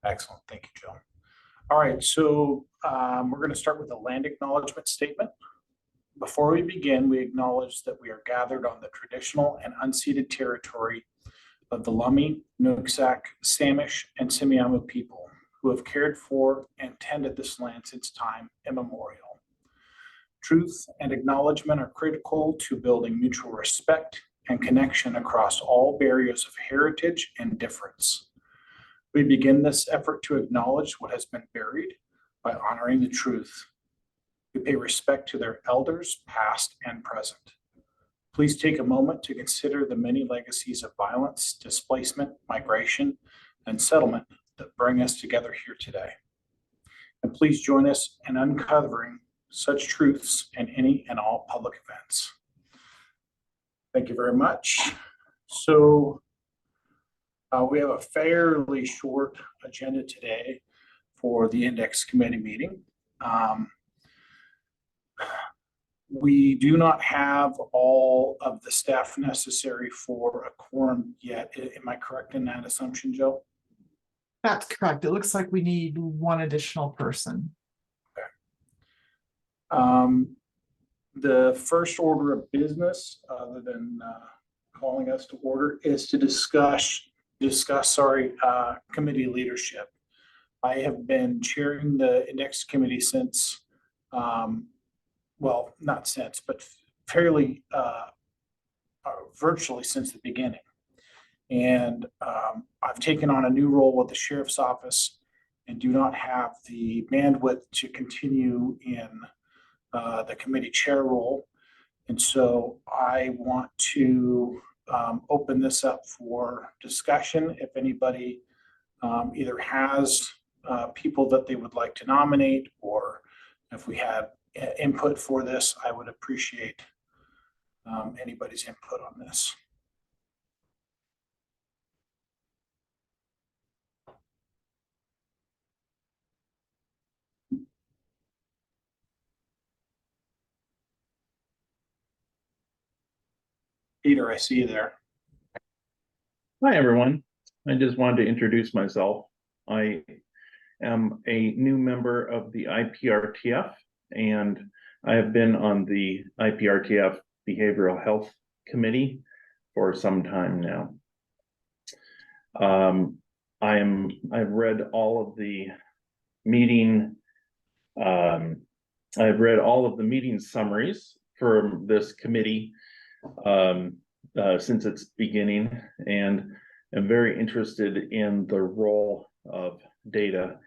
Excellent. Thank you, Joe. All right, so we're going to start with a land acknowledgement statement. Before we begin, we acknowledge that we are gathered on the traditional and unceded territory of the Lummi, Nooksack, Samish, and Semiahmoo people who have cared for and tended this land since time immemorial. Truth and acknowledgement are critical to building mutual respect and connection across all barriers of heritage and difference. We begin this effort to acknowledge what has been buried by honoring the truth. We pay respect to their elders, past and present. Please take a moment to consider the many legacies of violence, displacement, migration, and settlement that bring us together here today. And please join us in uncovering such truths in any and all public events. Thank you very much. So we have a fairly short agenda today for the Index Committee meeting. We do not have all of the staff necessary for a quorum yet. Am I correct in that assumption, Joe? That's correct. It looks like we need one additional person. Okay. The first order of business, other than calling us to order, is to discuss committee leadership. I have been chairing the Index Committee since, well, not since, but fairly virtually since the beginning. And I've taken on a new role with the Sheriff's Office and do not have the bandwidth to continue in the committee chair role. And so I want to open this up for discussion. If anybody either has people that they would like to nominate, or if we had input for this, I would appreciate anybody's input on this. Peter, I see you there. Hi, everyone. I just wanted to introduce myself. I am a new member of the IPRTF, and I have been on the IPRTF Behavioral Health Committee for some time now. I've read all of the meeting summaries for this committee since its beginning, and am very interested in the role of data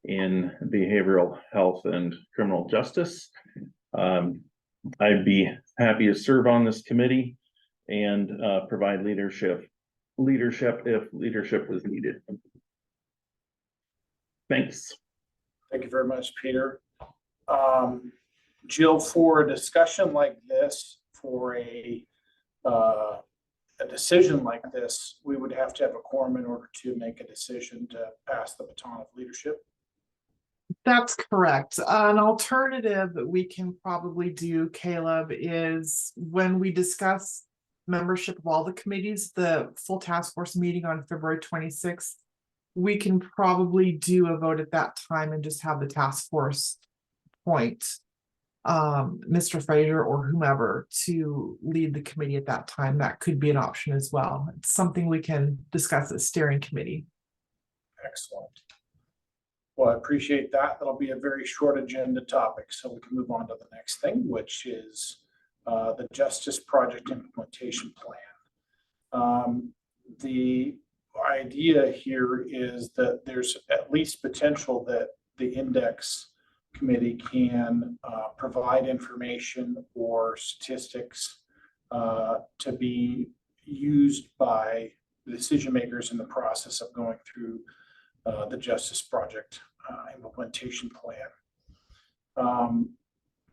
in behavioral health and criminal justice. I'd be happy to serve on this committee and provide leadership if leadership was needed. Thanks. Thank you very much, Peter. Jill, for a discussion like this, for a decision like this, we would have to have a quorum in order to make a decision to pass the baton of leadership. That's correct. An alternative that we can probably do, Caleb, is when we discuss membership of all the committees, the full task force meeting on February 26th, we can probably do a vote at that time and just have the task force appoint Mr. Fraser or whomever to lead the committee at that time. That could be an option as well. It's something we can discuss at steering committee. Excellent. Well, I appreciate that. That'll be a very short agenda topic, so we can move on to the next thing, which is the Justice Project Implementation Plan. The idea here is that there's at least potential that the Index Committee can provide information or statistics to be used by the decision makers in the process of going through the Justice Project Implementation Plan.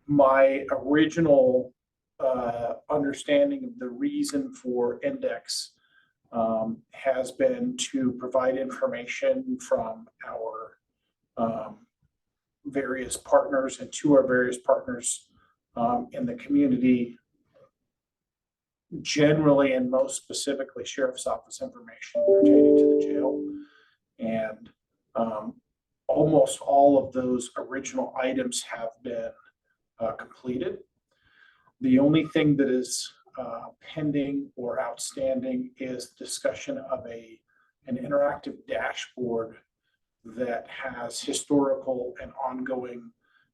My original understanding of the reason for Index has been to provide information from our various partners and to our various partners in the community, generally and most specifically Sheriff's Office information pertaining to the jail. And Almost all of those original items have been completed. The only thing that is pending or outstanding is discussion of an interactive dashboard that has historical and ongoing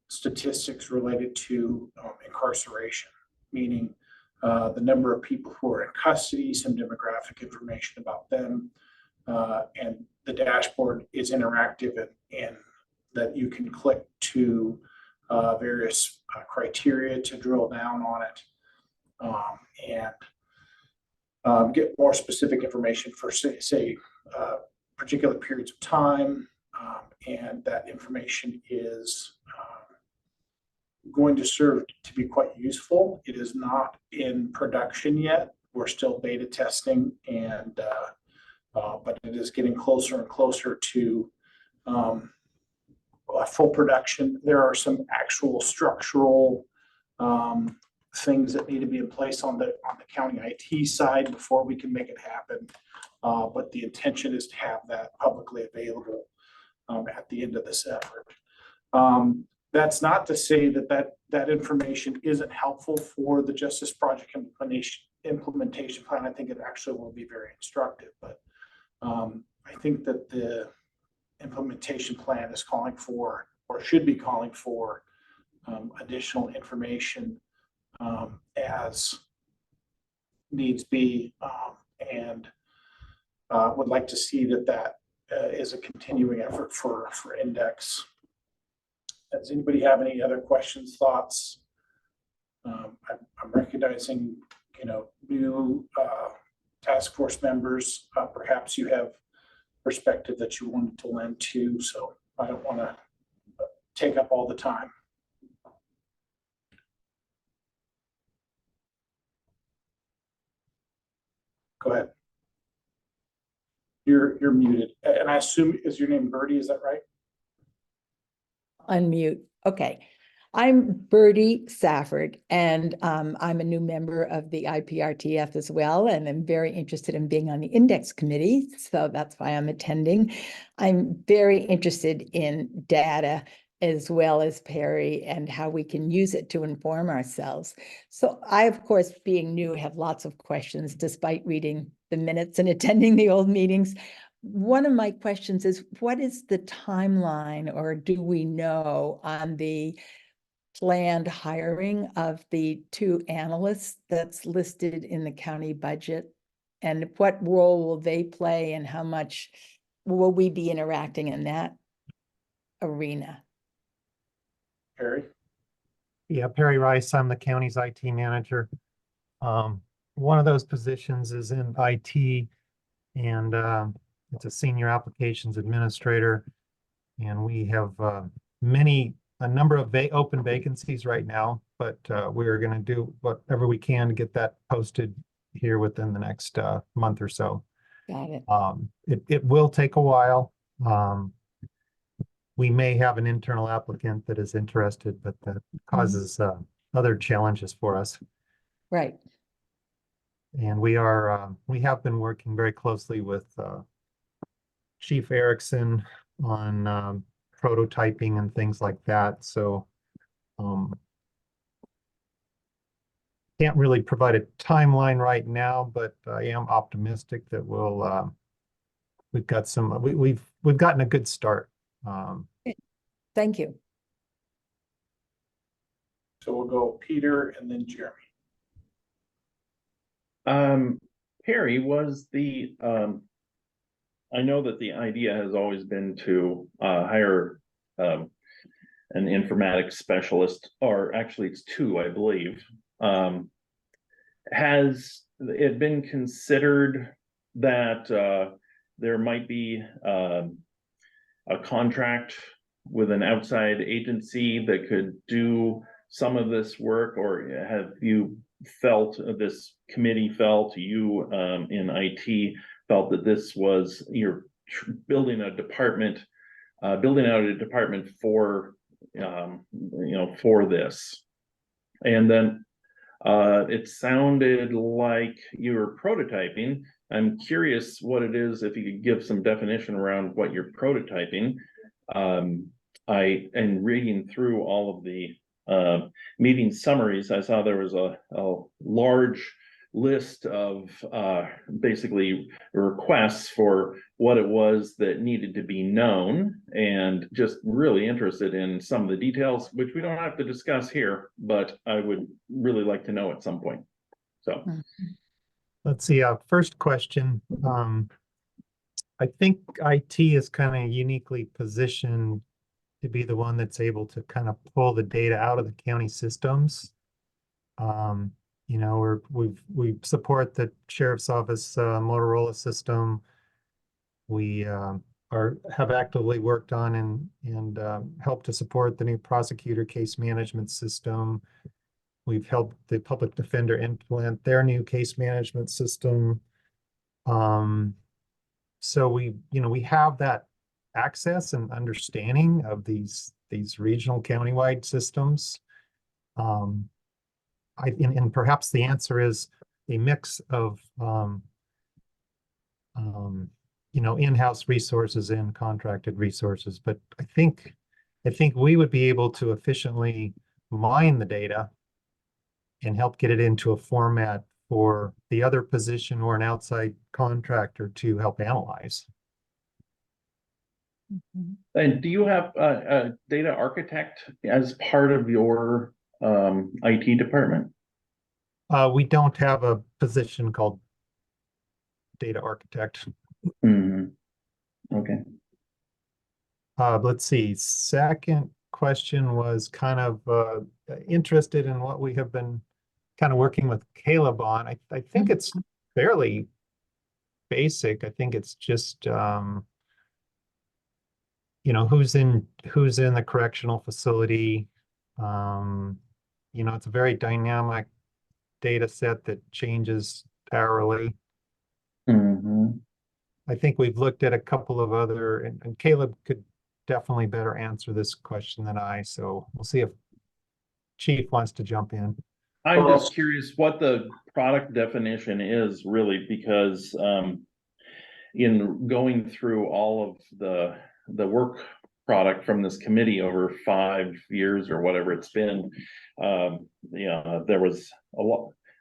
statistics related to incarceration, meaning the number of people who are in custody, some demographic information about them, and the dashboard is interactive and that you can click to various criteria to drill down on it and get more specific information for say particular periods of time, and that information is going to serve to be quite useful. It is not in production yet. We're still beta testing, and but it is getting closer and closer to full production. There are some actual structural things that need to be in place on the county IT side before we can make it happen. But the intention is to have that publicly available at the end of this effort. That's not to say that information isn't helpful for the Justice Project implementation plan. I think it actually will be very instructive, but I think that the implementation plan is calling for, or should be calling for, additional information as needs be, and would like to see that is a continuing effort for index. Does anybody have any other questions, thoughts? I'm recognizing, new task force members. Perhaps you have perspective that you wanted to lend to, so I don't want to take up all the time. Go ahead. You're muted, and I assume, is your name Birdie? Is that right? Unmute. Okay. I'm Birdie Safford, and I'm a new member of the IPRTF as well, and I'm very interested in being on the index committee, so that's why I'm attending. I'm very interested in data as well as Perry and how we can use it to inform ourselves. So I, of course, being new, have lots of questions despite reading the minutes and attending the old meetings. One of my questions is, what is the timeline, or do we know on the planned hiring of the 2 analysts that's listed in the county budget? And what role will they play, and how much will we be interacting in that arena? Perry? Yeah, Perry Rice, I'm the county's IT manager. One of those positions is in IT, and it's a senior applications administrator. And we have a number of open vacancies right now, but we're going to do whatever we can to get that posted here within the next month or so. Got it. It will take a while. We may have an internal applicant that is interested, but that causes other challenges for us. Right. And we have been working very closely with Chief Erickson on prototyping and things like that. So can't really provide a timeline right now, but I am optimistic that we've gotten a good start. Thank you. So we'll go Peter and then Jeremy. Perry, was I know that the idea has always been to hire an informatics specialist, or actually it's 2, I believe. Has it been considered that there might be a contract with an outside agency that could do some of this work, or have you felt, this committee felt, you in IT felt that this was, you're building out a department for for this? And then it sounded like you were prototyping I'm curious what it is, if you could give some definition around what you're prototyping. And reading through all of the meeting summaries, I saw there was a large list of basically requests for what it was that needed to be known, and just really interested in some of the details, which we don't have to discuss here, but I would really like to know at some point. So Let's see, first question. I think IT is kind of uniquely positioned to be the one that's able to kind of pull the data out of the county systems. You know, we support the sheriff's office Motorola system. We have actively worked on and helped to support the new prosecutor case management system. We've helped the public defender implement their new case management system. So we have that access and understanding of these regional countywide systems. And perhaps the answer is a mix of in-house resources and contracted resources. But I think we would be able to efficiently mine the data and help get it into a format for the other position or an outside contractor to help analyze. And do you have a data architect as part of your IT department? We don't have a position called data architect. Okay. Let's see. Second question was kind of interested in what we have been kind of working with Caleb on. I think it's fairly basic. I think it's just who's in the correctional facility. It's a very dynamic data set that changes hourly. I think we've looked at a couple of other, and Caleb could definitely better answer this question than I, so we'll see if Chief wants to jump in. I'm just curious what the product definition is really, because in going through all of the work product from this committee over 5 years or whatever it's been, there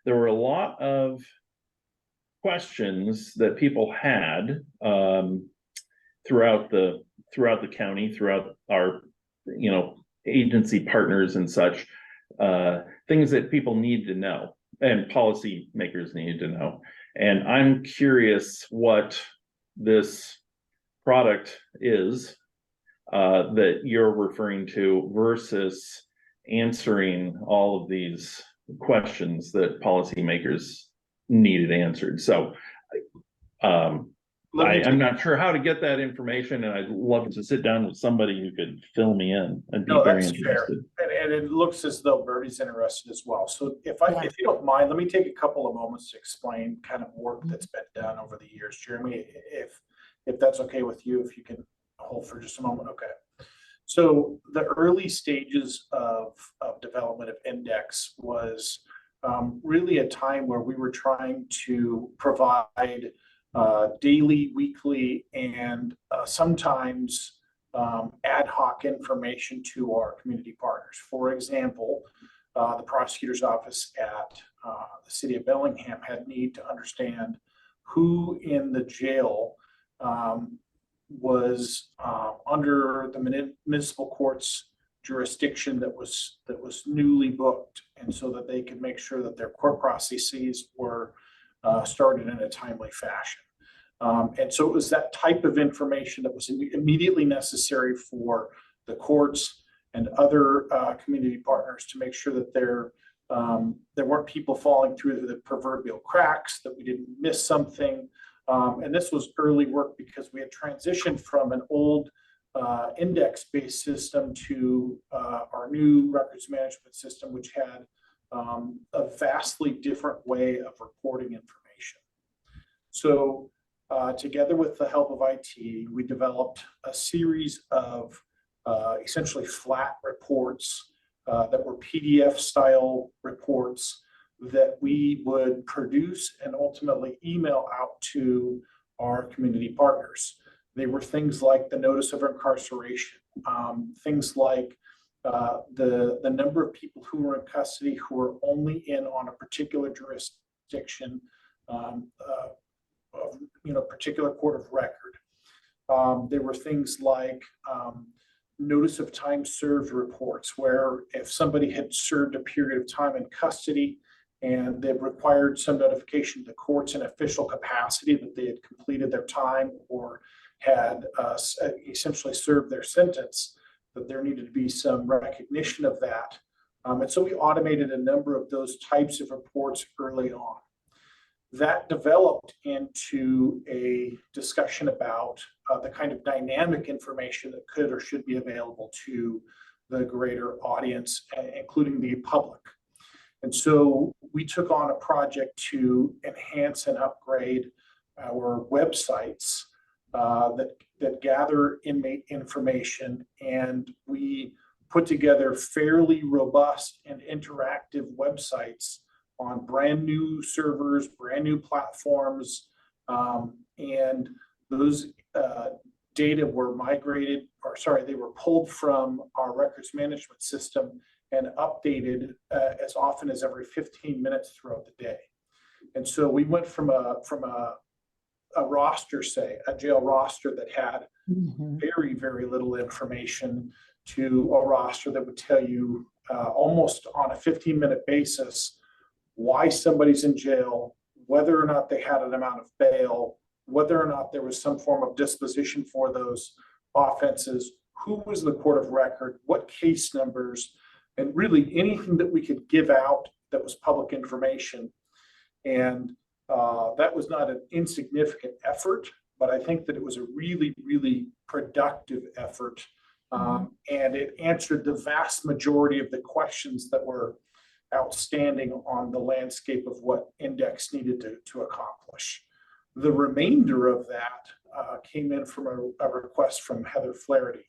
were a lot of questions that people had throughout the county, throughout our agency partners and such, things that people need to know and policy makers need to know. And I'm curious what this product is that you're referring to versus answering all of these questions that policymakers needed answered. So I'm not sure how to get that information, and I'd love to sit down with somebody who could fill me in. I'd be very interested. And it looks as though Bertie's interested as well. So if you don't mind, let me take a couple of moments to explain kind of work that's been done over the years. Jeremy, if that's okay with you, if you can hold for just a moment. Okay. So the early stages of development of Index was really a time where we were trying to provide daily, weekly, and sometimes ad hoc information to our community partners. For example, the prosecutor's office at the city of Bellingham had need to understand who in the jail was under the municipal court's jurisdiction that was newly booked, and so that they could make sure that their court processes were started in a timely fashion. And so it was that type of information that was immediately necessary for the courts and other community partners to make sure that there weren't people falling through the proverbial cracks, that we didn't miss something. And this was early work because we had transitioned from an old index-based system to our new records management system, which had a vastly different way of reporting information. So together with the help of IT, we developed a series of essentially flat reports that were PDF style reports that we would produce and ultimately email out to our community partners. They were things like the notice of incarceration, things like the number of people who were in custody who were only in on a particular jurisdiction, particular court of record. There were things like notice of time served reports, where if somebody had served a period of time in custody and they required some notification to courts in official capacity that they had completed their time or had essentially served their sentence, that there needed to be some recognition of that. And so we automated a number of those types of reports early on. That developed into a discussion about the kind of dynamic information that could or should be available to the greater audience, including the public. And so we took on a project to enhance and upgrade our websites that gather inmate information, and we put together fairly robust and interactive websites on brand new servers, brand new platforms, and those data were they were pulled from our records management system and updated as often as every 15 minutes throughout the day. And so we went from a roster, say a jail roster that had very, very little information, to a roster that would tell you almost on a 15-minute basis why somebody's in jail, whether or not they had an amount of bail, whether or not there was some form of disposition for those offenses, who was the court of record, what case numbers, and really anything that we could give out that was public information. And that was not an insignificant effort, but I think that it was a really, really productive effort. And it answered the vast majority of the questions that were outstanding on the landscape of what Index needed to accomplish. The remainder of that came in from a request from Heather Flaherty.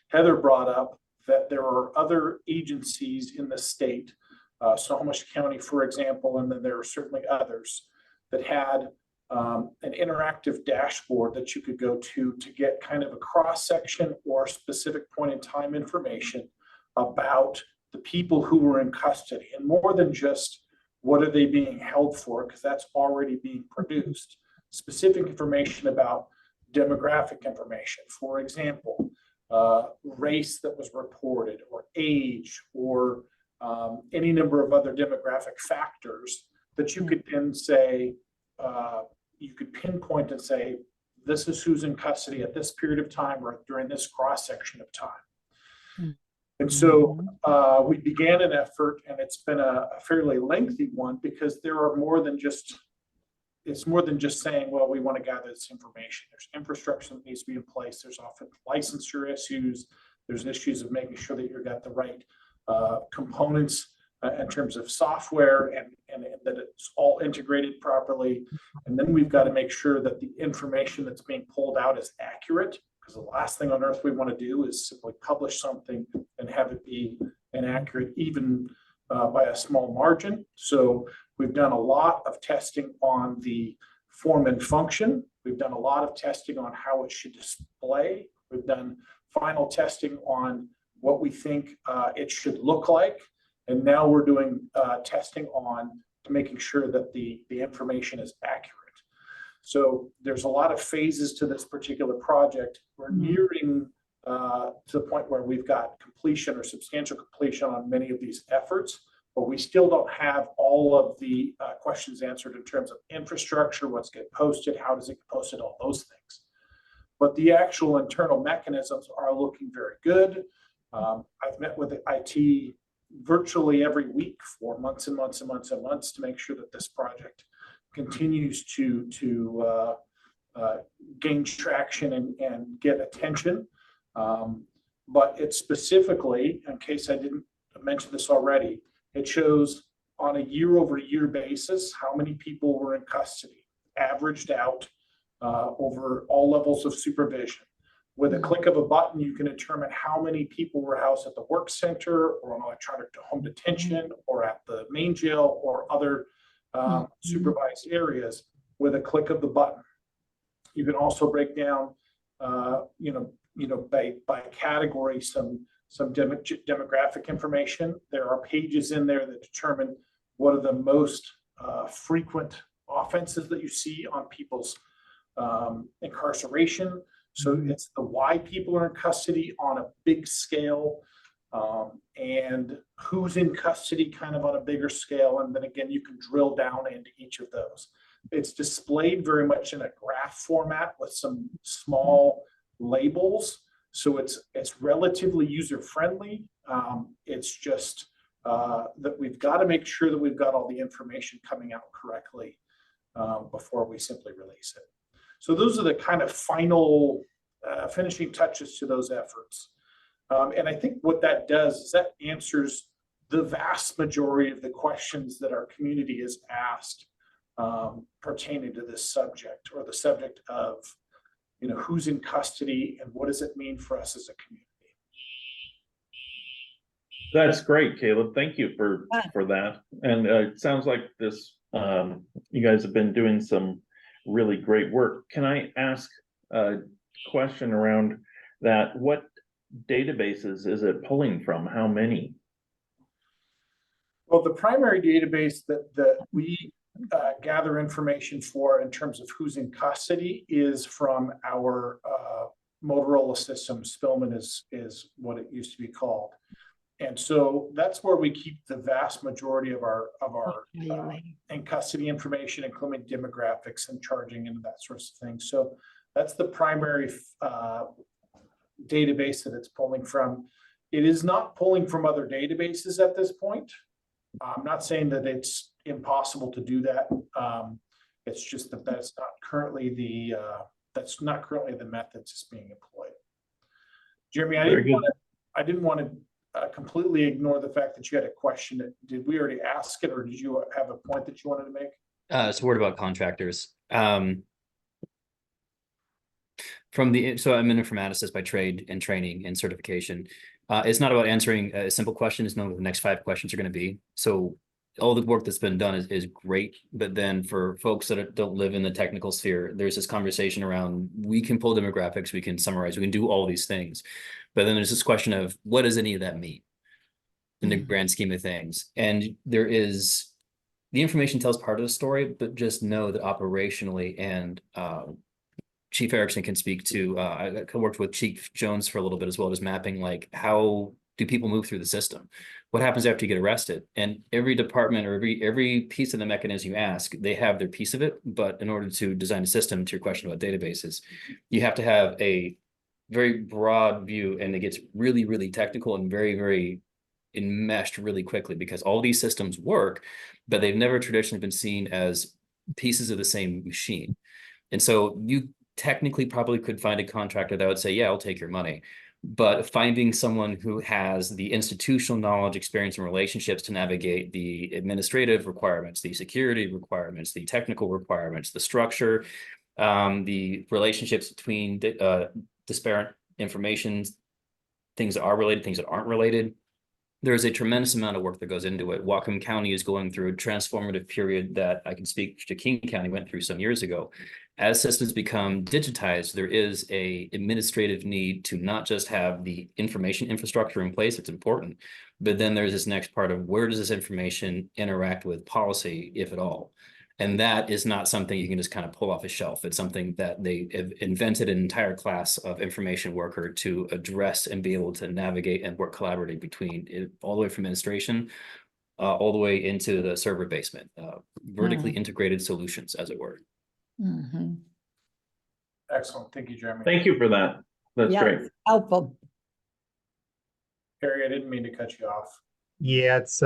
Heather brought up that there are other agencies in the state, Snohomish County, for example, and then there are certainly others that had an interactive dashboard that you could go to get kind of a cross-section or specific point in time information about the people who were in custody, and more than just what are they being held for, because that's already being produced. Specific information about demographic information, for example, race that was reported, or age, or any number of other demographic factors that you could then say, you could pinpoint and say, this is who's in custody at this period of time or during this cross-section of time. And so we began an effort, and it's been a fairly lengthy one, because there are more than just, it's more than just saying, well, we want to gather this information. There's infrastructure that needs to be in place. There's often licensure issues. There's issues of making sure that you've got the right components in terms of software and that it's all integrated properly. And then we've got to make sure that the information that's being pulled out is accurate, because the last thing on earth we want to do is simply publish something and have it be inaccurate, even by a small margin. So we've done a lot of testing on the form and function. We've done a lot of testing on how it should display. We've done final testing on what we think it should look like. And now we're doing testing on making sure that the information is accurate. So there's a lot of phases to this particular project. We're nearing to the point where we've got completion or substantial completion on many of these efforts, but we still don't have all of the questions answered in terms of infrastructure, what's get posted, how does it get posted, all those things. But the actual internal mechanisms are looking very good. I've met with the IT virtually every week for months and months and months and months to make sure that this project continues to gain traction and get attention. But it specifically, in case I didn't mention this already, it shows on a year-over-year basis how many people were in custody, averaged out over all levels of supervision. With a click of a button, you can determine how many people were housed at the work center or on electronic home detention or at the main jail or other supervised areas with a click of the button. You can also break down, by category some demographic information. There are pages in there that determine what are the most frequent offenses that you see on people's incarceration. So it's the why people are in custody on a big scale, and who's in custody kind of on a bigger scale. And then again, you can drill down into each of those. It's displayed very much in a graph format with some small labels. So it's relatively user friendly. It's just that we've got to make sure that we've got all the information coming out correctly before we simply release it. So those are the kind of final finishing touches to those efforts. And I think what that does is that answers the vast majority of the questions that our community is asked pertaining to this subject, or the subject of, who's in custody and what does it mean for us as a community. That's great, Caleb. Thank you for that. And it sounds like this, you guys have been doing some really great work. Can I ask a question around that? What databases is it pulling from? How many? Well, the primary database that we gather information for in terms of who's in custody is from our Motorola system. Spillman is what it used to be called. And so that's where we keep the vast majority of our in custody information, including demographics and charging and that sorts of things. So that's the primary database that it's pulling from. It is not pulling from other databases at this point. I'm not saying that it's impossible to do that. It's just that that's not currently the method that's being employed. Jeremy, I didn't want to completely ignore the fact that you had a question. Did we already ask it, or did you have a point that you wanted to make? It's a word about contractors. So I'm an informaticist by trade and training and certification. It's not about answering a simple question. It's knowing what the next 5 questions are going to be. So all the work that's been done is great. But then for folks that don't live in the technical sphere, there's this conversation around, we can pull demographics, we can summarize, we can do all these things. But then there's this question of, what does any of that mean in the grand scheme of things? And the information tells part of the story, but just know that operationally, and Chief Erickson can speak to, I worked with Chief Jones for a little bit as well, just mapping like, how do people move through the system? What happens after you get arrested? And every department or every piece of the mechanism you ask, they have their piece of it. But in order to design a system, to your question about databases, you have to have a very broad view, and it gets really, really technical and very, very enmeshed really quickly, because all these systems work, but they've never traditionally been seen as pieces of the same machine. And so you technically probably could find a contractor that would say, yeah, I'll take your money. But finding someone who has the institutional knowledge, experience, and relationships to navigate the administrative requirements, the security requirements, the technical requirements, the structure, the relationships between disparate information, things that are related, things that aren't related. There's a tremendous amount of work that goes into it. Whatcom County is going through a transformative period that I can speak to King County went through some years ago. As systems become digitized, there is a administrative need to not just have the information infrastructure in place, it's important, but then there's this next part of, where does this information interact with policy, if at all? And that is not something you can just kind of pull off a shelf. It's something that they have invented an entire class of information worker to address and be able to navigate and work collaboratively between it, all the way from administration, all the way into the server basement, vertically integrated solutions, as it were. Excellent. Thank you, Jeremy. Thank you for that. That's great. Helpful. Harry, I didn't mean to cut you off. Yeah, it's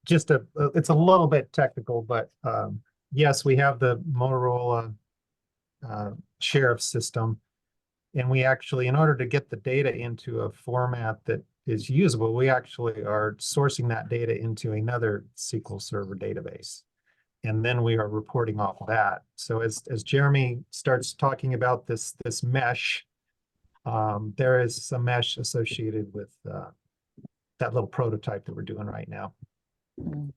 just it's a little bit technical, but yes, we have the Motorola sheriff system, and we actually, in order to get the data into a format that is usable, we actually are sourcing that data into another SQL Server database, and then we are reporting off of that. So as Jeremy starts talking about this mesh, there is some mesh associated with that little prototype that we're doing right now. Mm.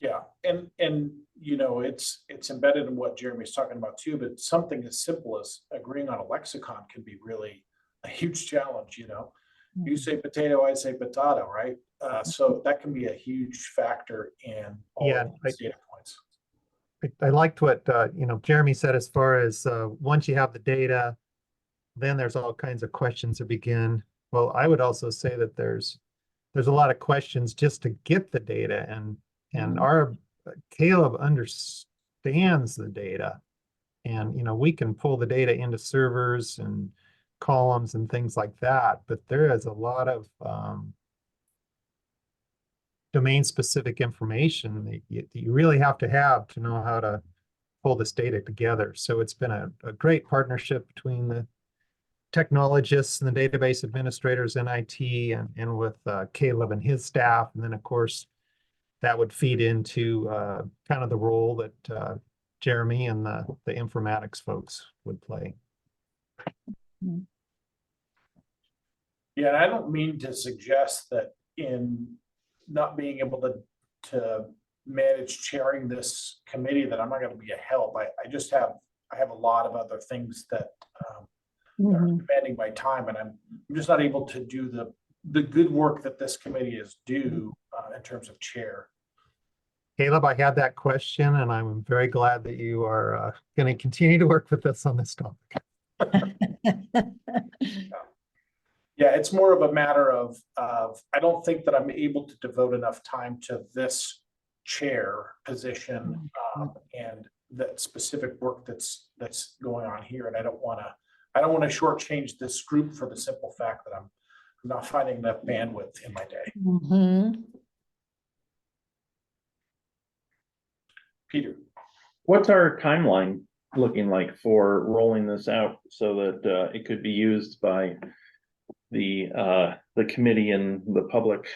Yeah, and you know, it's embedded in what Jeremy's talking about too, but something as simple as agreeing on a lexicon can be really a huge challenge, you know. You say potato, I say potato, right? So that can be a huge factor in all of these data points. I liked what you know, Jeremy said as far as once you have the data, then there's all kinds of questions that begin. Well, I would also say that there's a lot of questions just to get the data, and our Caleb understands the data, and you know, we can pull the data into servers and columns and things like that, but there is a lot of domain specific information that you really have to know how to pull this data together. So it's been a great partnership between the technologists and the database administrators in IT, and with Caleb and his staff. And then of course, that would feed into kind of the role that Jeremy and the informatics folks would play. Yeah, and I don't mean to suggest that in not being able to manage chairing this committee that I'm not going to be a help. I just have a lot of other things that are demanding my time, and I'm just not able to do the good work that this committee is due in terms of chair. Caleb, I had that question, and I'm very glad that you are going to continue to work with us on this topic. Yeah, it's more of a matter of I don't think that I'm able to devote enough time to this chair position and that specific work that's going on here, and I don't want to shortchange this group for the simple fact that I'm not finding enough bandwidth in my day. Peter, What's our timeline looking like for rolling this out so that it could be used by the committee and the public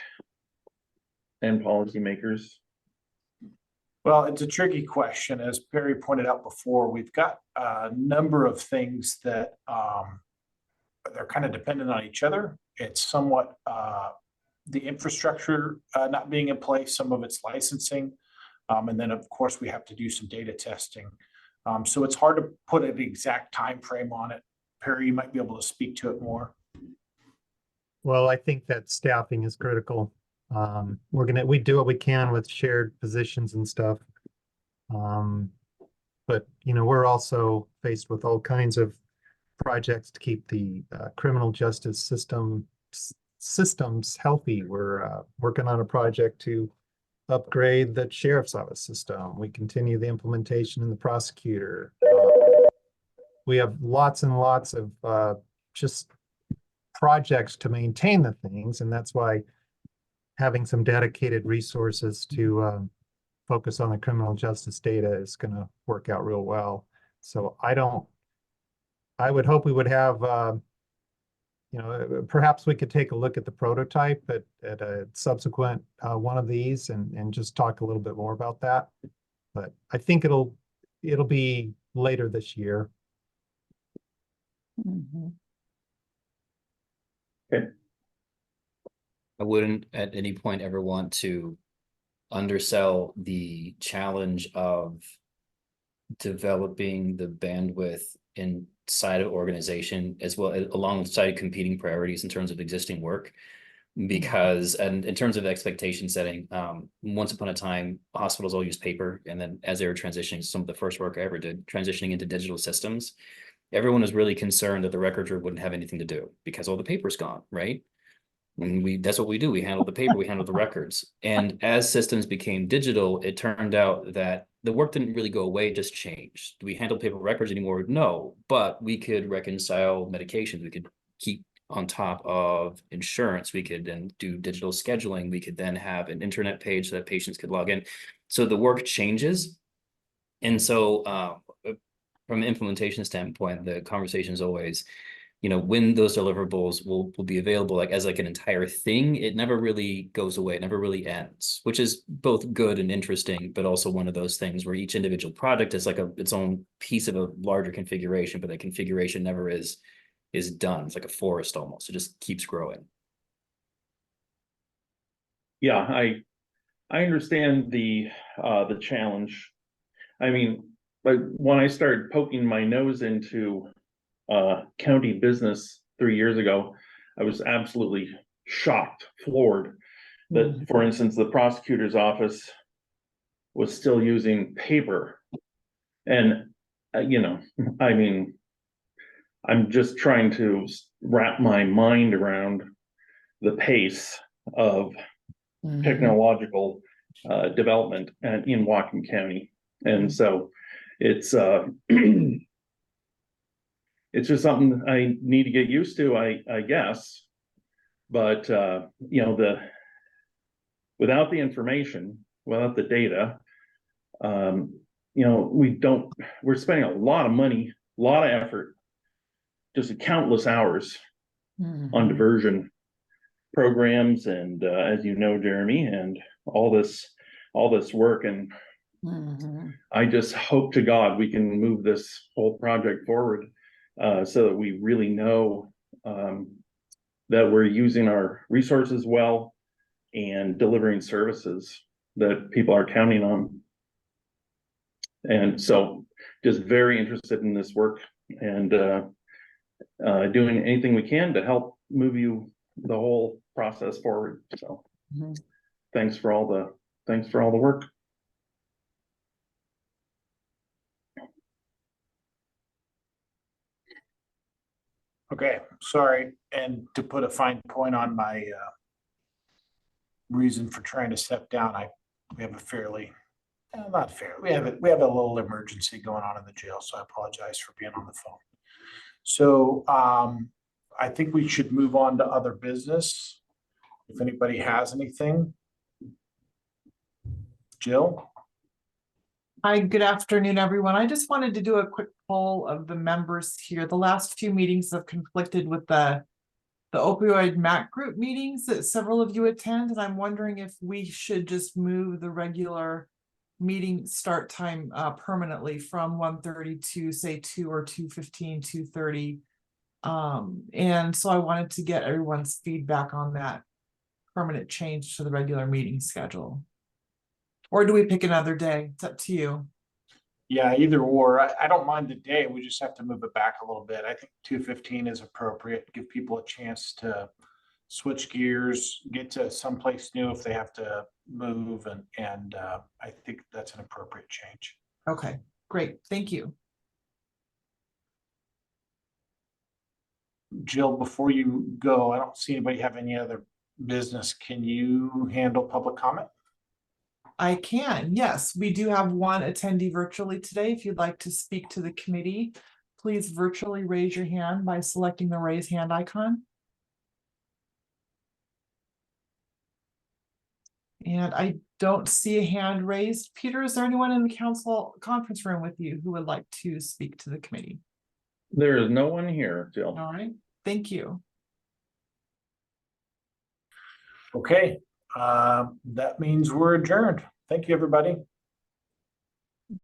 and policymakers? well, it's a tricky question. As Perry pointed out before, we've got a number of things that they're kind of dependent on each other. It's somewhat the infrastructure not being in place, some of it's licensing. And then of course we have to do some data testing. So it's hard to put an exact time frame on it. Perry, you might be able to speak to it more. Well, I think that staffing is critical. We do what we can with shared positions and stuff. But you know, we're also faced with all kinds of projects to keep the criminal justice systems healthy. We're working on a project to upgrade the sheriff's office system. We continue the implementation in the prosecutor. We have lots and lots of just projects to maintain the things, and that's why having some dedicated resources to focus on the criminal justice data is going to work out real well. So I would hope we would have you know, perhaps we could take a look at the prototype at a subsequent one of these and just talk a little bit more about that. But I think it'll be later this year. Okay. I wouldn't at any point ever want to undersell the challenge of developing the bandwidth inside of organization as well alongside competing priorities in terms of existing work, because and in terms of expectation setting, once upon a time hospitals all used paper, and then as they were transitioning, some of the first work I ever did transitioning into digital systems, everyone was really concerned that the records wouldn't have anything to do because all the paper's gone, right? And that's what we do. We handle the paper, we handle the records. And as systems became digital, it turned out that the work didn't really go away, it just changed. Do we handle paper records anymore? No, but we could reconcile medications. We could keep on top of insurance. We could then do digital scheduling. We could then have an internet page so that patients could log in. So the work changes. And so from an implementation standpoint, the conversation is always, you know, when those deliverables will be available, like as like an entire thing, it never really goes away, it never really ends, which is both good and interesting, but also one of those things where each individual product is like its own piece of a larger configuration, but the configuration never is is done. It's like a forest almost. It just keeps growing. Yeah, I understand the challenge. I mean, like when I started poking my nose into county business 3 years ago, I was absolutely shocked, floored that, for instance, the prosecutor's office was still using paper. And you know, I mean, I'm just trying to wrap my mind around the pace of technological development and in Whatcom County. And so it's it's just something I need to get used to, I guess. But you know, without the information, without the data, you know, we're spending a lot of money, a lot of effort, just countless hours on diversion programs, and as you know, Jeremy, and all this work. And I just hope to God we can move this whole project forward, so that we really know that we're using our resources well and delivering services that people are counting on. And so just very interested in this work, and doing anything we can to help move the whole process forward. So thanks for all the work. Okay, sorry. And to put a fine point on my reason for trying to step down, we have a fairly, not fair, we have a little emergency going on in the jail, so I apologize for being on the phone. So I think we should move on to other business. If anybody has anything. Jill? Hi, good afternoon, everyone. I just wanted to do a quick poll of the members here. The last few meetings have conflicted with the opioid MAC group meetings that several of you attend, and I'm wondering if we should just move the regular meeting start time permanently from 1:30 to say 2 or 2:15, 2:30. And so I wanted to get everyone's feedback on that permanent change to the regular meeting schedule. Or do we pick another day? It's up to you. Yeah, either or. I don't mind the day. We just have to move it back a little bit. I think 2:15 is appropriate. Give people a chance to switch gears, get to someplace new if they have to move, and I think that's an appropriate change. Okay, great. Thank you. Jill, before you go, I don't see anybody have any other business. Can you handle public comment? I can, yes. We do have one attendee virtually today. If you'd like to speak to the committee, please virtually raise your hand by selecting the raise hand icon. And I don't see a hand raised. Peter, is there anyone in the council conference room with you who would like to speak to the committee? There is no one here, Jill. All right, thank you. Okay, that means we're adjourned. Thank you, everybody.